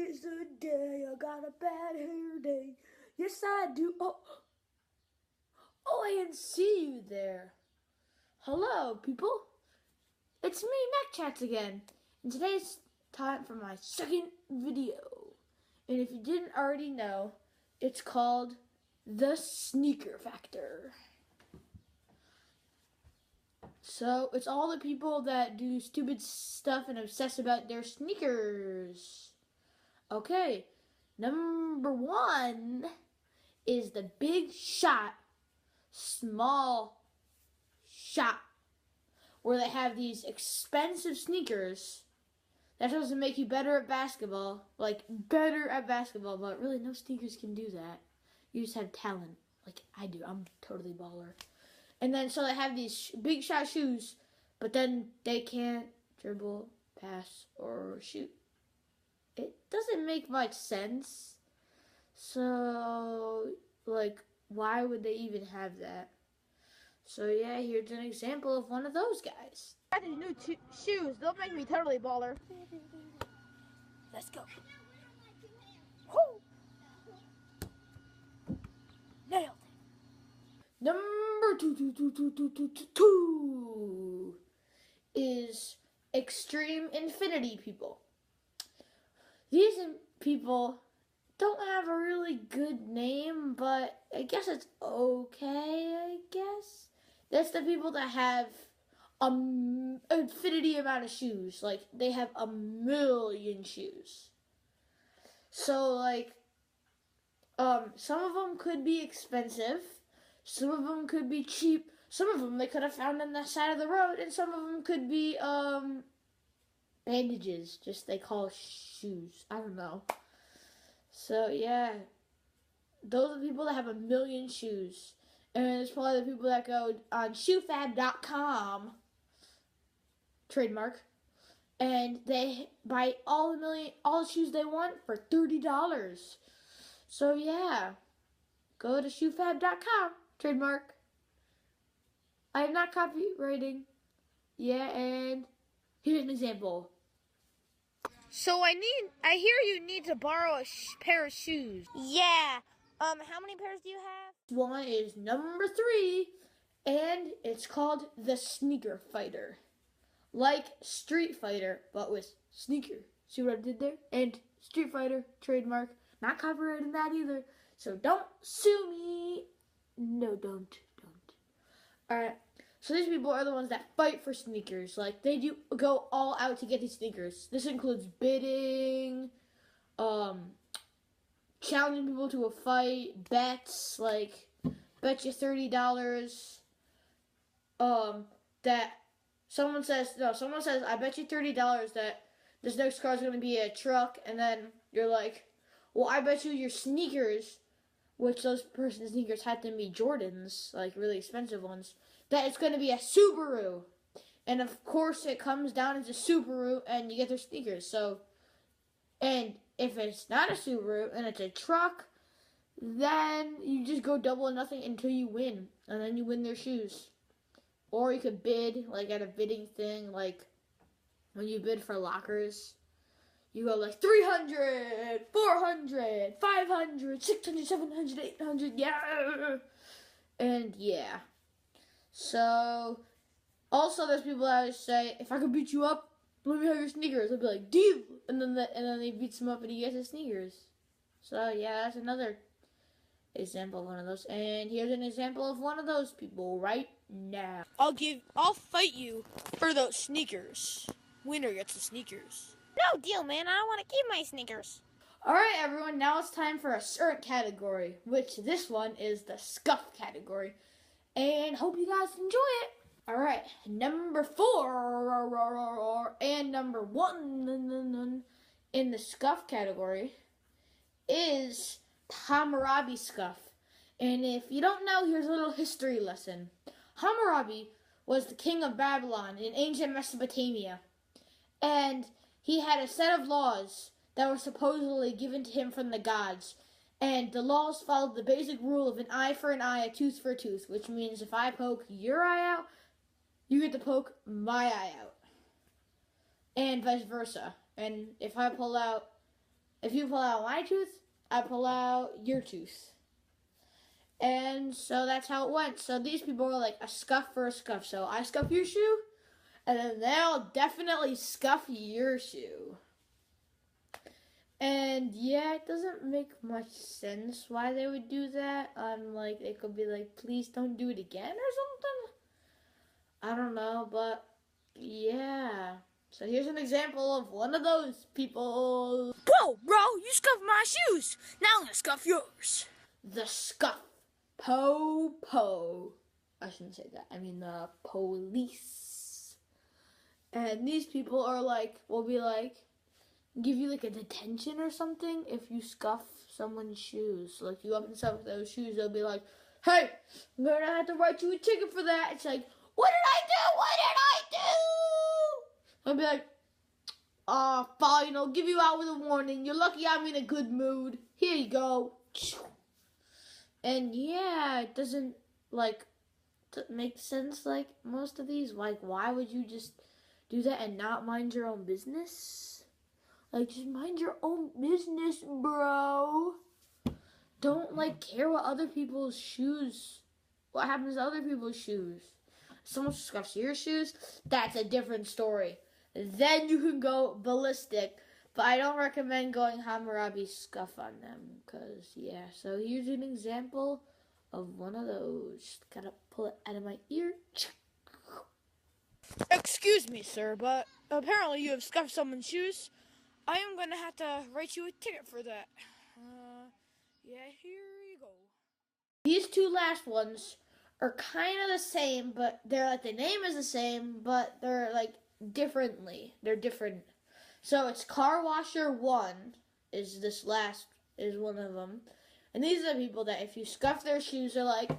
Today's the day I got a bad hair day. Yes, I do. Oh, I didn't see you there. Hello, people. It's me, MacChats again. And today's time for my second video. And if you didn't already know, it's called The Sneaker Factor. So, it's all the people that do stupid stuff and obsess about their sneakers. Okay, number one is the Big Shot Small Shop, where they have these expensive sneakers. That doesn't make you better at basketball, but really no sneakers can do that. You just have talent, like I do. I'm totally baller. And then so they have these Big Shot shoes, but then they can't dribble, pass, or shoot. It doesn't make much sense. So, why would they even have that? So yeah, here's an example of one of those guys. I got these new shoes. They'll make me totally baller. Let's go. Woo! Nailed it. Number two is Extreme Infinity people. These people don't have a really good name, but I guess it's okay, That's the people that have an infinity amount of shoes. Like, they have 1,000,000 shoes. So, some of them could be expensive. Some of them could be cheap. Some of them they could have found on the side of the road. And some of them could be, bandages. Just they call shoes. I don't know. So, yeah. Those are the people that have 1,000,000 shoes. And there's probably the people that go on shoefab.com, trademark, and they buy all the shoes they want for $30. So yeah, go to shoefab.com, trademark. I am not copywriting. Yeah, and here's an example. So I hear you need to borrow a pair of shoes. Yeah. How many pairs do you have? One is number 3, and it's called the Sneaker Fighter. Like Street Fighter, but with sneaker. See what I did there? And Street Fighter, trademark. Not copyrighting that either. So don't sue me. No, don't. Alright. So these people are the ones that fight for sneakers. Like, they do go all out to get these sneakers. This includes bidding, challenging people to a fight, bets, like, bet you $30, that someone says, I bet you $30 that this next car is going to be a truck, and then you're like, well, I bet you your sneakers, which those person's sneakers had to be Jordans, like really expensive ones, that it's going to be a Subaru. And of course it comes down as a Subaru and you get their sneakers. So, and if it's not a Subaru and it's a truck, then you just go double or nothing until you win. And then you win their shoes. Or you could bid, like at a bidding thing, like when you bid for lockers. You go like 300, 400, 500, 600, 700, 800, yeah. And yeah. So, also there's people that always say, if I could beat you up, let me have your sneakers. I'd be like, deal. And then they beats him up and he gets his sneakers. So yeah, that's another example of one of those. And here's an example of one of those people right now. I'll fight you for those sneakers. Winner gets the sneakers. No deal, man. I want to keep my sneakers. Alright, everyone, now it's time for a certain category, which this one is the scuff category. And hope you guys enjoy it. Alright, number 4 and number 1 in the scuff category is Hammurabi scuff. And if you don't know, here's a little history lesson. Hammurabi was the king of Babylon in ancient Mesopotamia. And he had a set of laws that were supposedly given to him from the gods. And the laws followed the basic rule of an eye for an eye, a tooth for a tooth. Which means if I poke your eye out, you get to poke my eye out. And vice versa. And if I pull out if you pull out my tooth, I pull out your tooth. And so that's how it went. So these people were like a scuff for a scuff. So I scuff your shoe, and then they'll definitely scuff your shoe. And yeah, it doesn't make much sense why they would do that. Like, they could be like, please don't do it again or something. I don't know, but yeah. So here's an example of one of those people. Whoa, bro, you scuffed my shoes. Now I'm gonna scuff yours. The scuff. Po. I shouldn't say that. I mean the police. And these people are like, will be like, give you like a detention or something if you scuff someone's shoes. So, like, you up and stuff those shoes, they'll be like, hey, I'm gonna have to write you a ticket for that. It's like, what did I do? What did I do? I'll be like, fine, I'll give you out with a warning. You're lucky I'm in a good mood. Here you go. And yeah, it doesn't like make sense. Like, most of these, like, why would you just do that and not mind your own business? Like, just mind your own business, bro. Don't, like, care what other people's shoes, what happens to other people's shoes. If someone scuffs your shoes, that's a different story. Then you can go ballistic. But I don't recommend going Hammurabi scuff on them. Because, yeah. So here's an example of one of those. Gotta pull it out of my ear. Excuse me, sir, but apparently you have scuffed someone's shoes. I am going to have to write you a ticket for that. Yeah, here you go. These two last ones are kind of the same, but they're like, the name is the same, but they're like differently. They're different. So it's Car Washer 1 is this last, is one of them. And these are the people that if you scuff their shoes, they're like,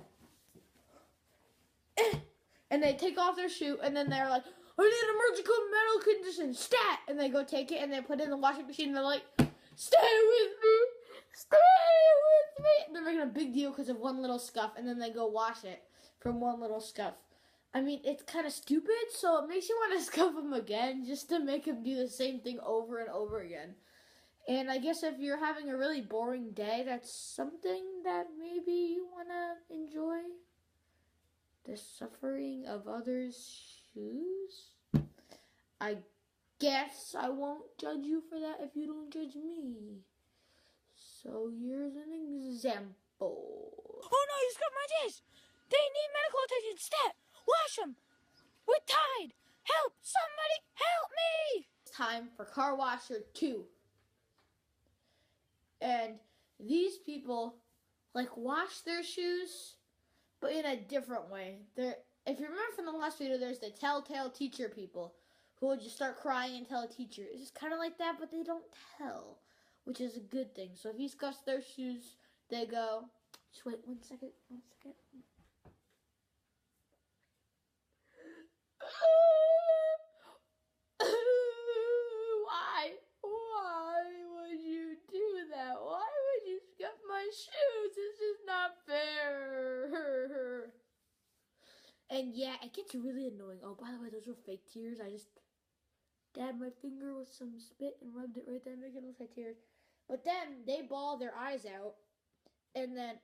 and they take off their shoe, and then they're like, I need emergency medical condition, stat! And they go take it, and they put it in the washing machine, and they're like, stay with me! Stay with me! And they're making a big deal because of one little scuff, and then they go wash it from one little scuff. I mean, it's kind of stupid, so it makes you want to scuff them again, just to make them do the same thing over and over again. And I guess if you're having a really boring day, that's something that maybe you want to enjoy. The suffering of others' shoes? I guess I won't judge you for that if you don't judge me. So here's an example. Oh no, you scuffed my shoes! They need medical attention, stat! Wash them! We're tied! Help! Somebody help me! It's time for Car Washer 2. And these people, like, wash their shoes, but in a different way. If you remember from the last video, there's the telltale teacher people who will just start crying and tell a teacher. It's just kind of like that, but they don't tell, which is a good thing. So if he scuffs their shoes, they go, just wait 1 second, 1 second. Why would you do that? Why would you scuff my shoes? It's just not fair. And yeah, it gets really annoying. Oh, by the way, those were fake tears. I just dabbed my finger with some spit and rubbed it right there, making it look like tears. But then they bawl their eyes out, and then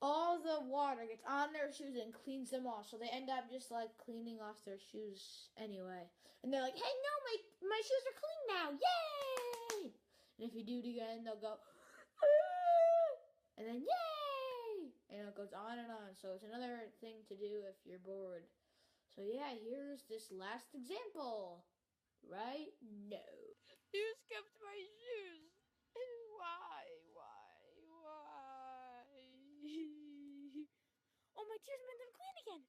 all the water gets on their shoes and cleans them off. So they end up just like cleaning off their shoes anyway. And they're like, hey, no, my shoes are clean now. Yay! And if you do it again, they'll go, ah! And then yay! And it goes on and on. So it's another thing to do if you're bored. So yeah, here's this last example. Right? No. You scuffed my shoes. Why? Oh, my tears made them clean again.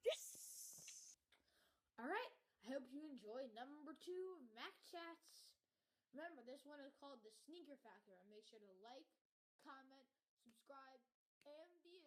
Yes! Alright, I hope you enjoyed number 2 of Mac Chats. Remember, this one is called the Sneaker Factor. And make sure to like, comment, subscribe, and view.